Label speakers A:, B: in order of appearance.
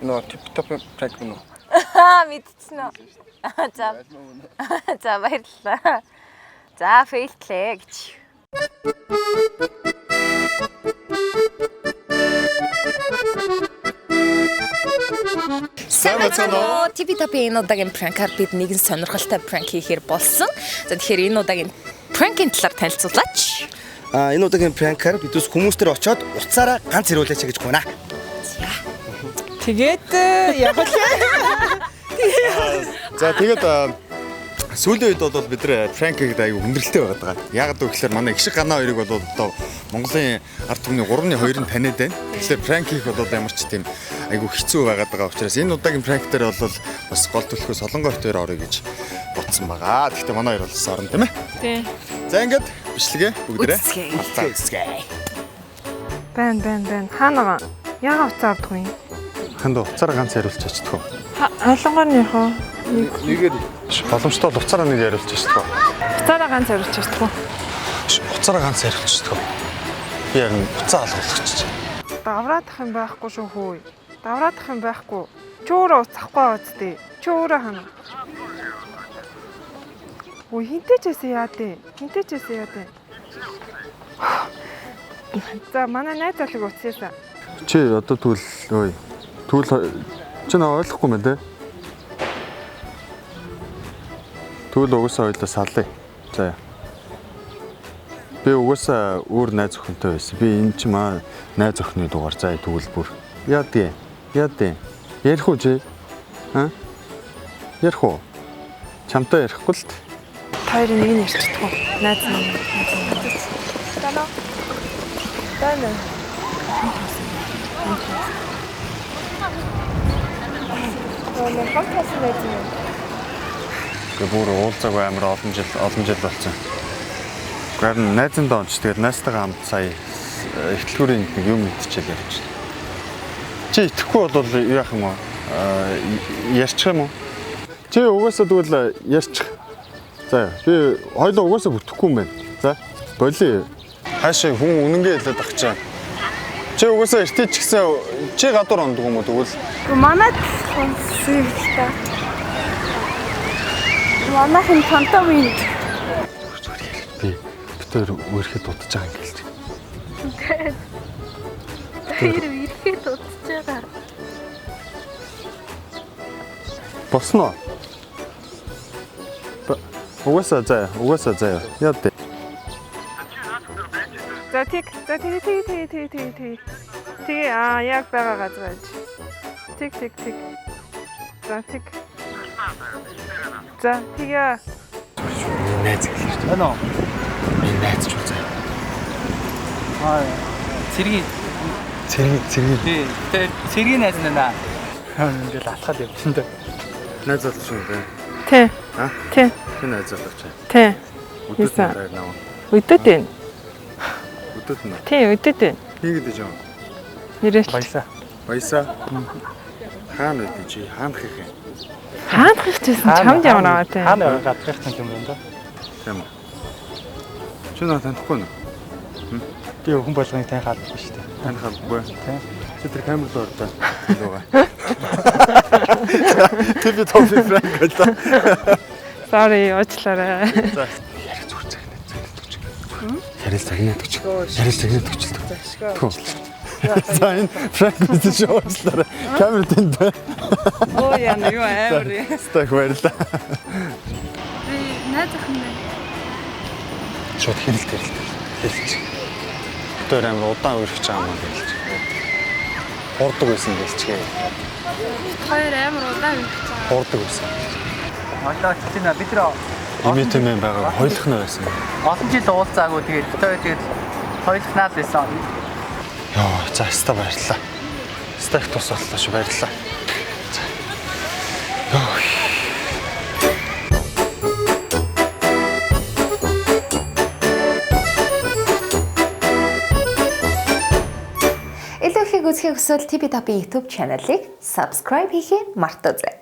A: No, tip-top prank no.
B: Мэдчихнэ үү. За. За баярлалаа. За фейлтлээ гэж. Самбацано типи-топи энэ удаагийн пранкаар бид нэгэн сонирхолтой пранк хийхээр болсон. За тэгэхээр энэ удаагийн пранкийн талаар танилцуулаач.
C: Энэ удаагийн пранкаар бид хүмүүстэр очоод уцаараа ганц ирүүлээч гэж гуйна.
B: Тэгээд яг л
D: За тэгээд сүүлийн үед бол бид нэр пранк хийгээд аюу хүндрэлтэй байгаа. Яг л гэхээр манай их шиг ганаа хоёрыг бол одоо Монголын ард түмний 3-2 нь таниад байна. Тэгэхээр пранк хийх бол ямар ч тийм аюу хэцүү байгаа учраас энэ удаагийн пранк дээр бол бас гол төлхөө солонгой хоёр орё гэж бодсон байгаа. Гэхдээ манай хоёр бол орно тийм ээ.
B: тий.
D: За ингээд бичлэгээ бүгдээрээ
B: Үзье.
E: Бэн. Хаана яга уцаа авдгүй юм?
D: ханд уцаараа ганц яриулж чадчихв.
E: Ойлгоныхоо
D: Нэгээр боломжтой бол уцаараа нэг яриулж чадчихв.
E: уцаараа ганц авирч чадахгүй.
D: Уцаараа ганц яриулж чадчихв. Би яг уцаа алгуулчих.
E: Давраадах юм байхгүй шүү хөөе. Давраадах юм байхгүй. Чи өөрөө уцахгүй байцдээ. Чи өөрөө хана. Ой хинтэйчээсээ яадэ. За манай найз залууг уцсаасан.
D: Чи одоо тэгвэл чи наа ойлгохгүй мэн те. Тэгвэл угаасаа ойлоо салъя. За. Би угаасаа өөр найз охинтой байсан. Би энэ ч маа найз охины дугаар заа тэгвэл бүр. Яа дээ. Ярих уу чи? Ярих уу? Чамтай ярихгүй л.
E: Хоёрын нэг нь ярьж чадахгүй. Найз маань. Дана.
D: Гэ бүр уулзаагүй амар олон жил болсон. Гэхдээ найзан доонч тэгээд найзтайгаа хамт сая ихтлгүүрийн нэг юм мэдчихэл явж байна. Чи итгэхгүй бол юу яах юм уу? Ярьчих юм уу? Чи угаасаа тэгвэл ярьчих. За би хоёлоо угаасаа бүтэхгүй юм байна. За болий. Хаашаа хүн үнэнгээ хэлээд ахчаа. Чи угаасаа эртээ ч гэсэн чи гадуур ондох юм уу тэгвэл?
E: Манайд сонсогдоо. Манайхын тантаа минь.
D: Би битээр өөрөөхөд дутаж байгаа юм гэлж.
E: Тэр ирэхэд дутаж байгаа.
D: Босноо. Угаасаа заа. Яа дээ.
E: За тэг. Яг байгаа газар байж. Тэг. За тэг. За тэгээ.
C: Найз гэлээ.
F: Ano?
C: Энэ найз ч үзээ.
F: Цэргийн. Тий. Цэргийн найз нэ. Ингээл алхаад явчихсан дээ.
D: Найз залууч юм бэ?
E: Тий. Тий.
D: Чи найз залууч.
E: Тий.
D: Өдөрт байна наа.
E: Өдөд байна.
D: Өдөрт наа.
E: Тий, өдөд байна.
D: Хийгээд юм.
E: Нэрэл.
D: Баясаа. Хаана үдэ чи? Хаана хийх юм?
E: Хаана хийчихсэн чамд явна тий.
F: Хаана гадрах юм байна да.
D: Тийм үү. Чи наа танихгүй нэ?
F: Би хүн болгоныг тань хаалт биш үү?
D: Тань хаалгүй.
F: Тийм.
D: Чи тэр камер доор та. Луга. Тэби тофи франк гэдэг.
E: Sorry, уучлаарай.
D: За. Ярих зүр цагнаа зөвлөж. Ярил цагнаа төгч. За энэ франк мэдээ шоуслаа. Камер тэнд байна.
E: Оо яна юу амар.
D: Стах баярлаа.
E: Би найз охин байна.
D: Шууд хэлж. Тэр амар удаан өргөж байгаа юм гэлж. Хурдаг байсан гэлчгээ.
E: Хоёр амар удаан үргэлж байгаа.
D: Хурдаг байсан.
F: Одоо чи нэ бид нэ
D: Имитэмэн байгаа хоёулах нь байсан.
F: олон жил уулзаагүй тэгээд хоёулах наад байсан.
D: Йоо, за ста баярлаа. Ста их тус боллоо шүү баярлаа.
B: Илүү их үзэх хүсвэл типи-топи YouTube channel-ыг subscribe хийхээ мартаоцай.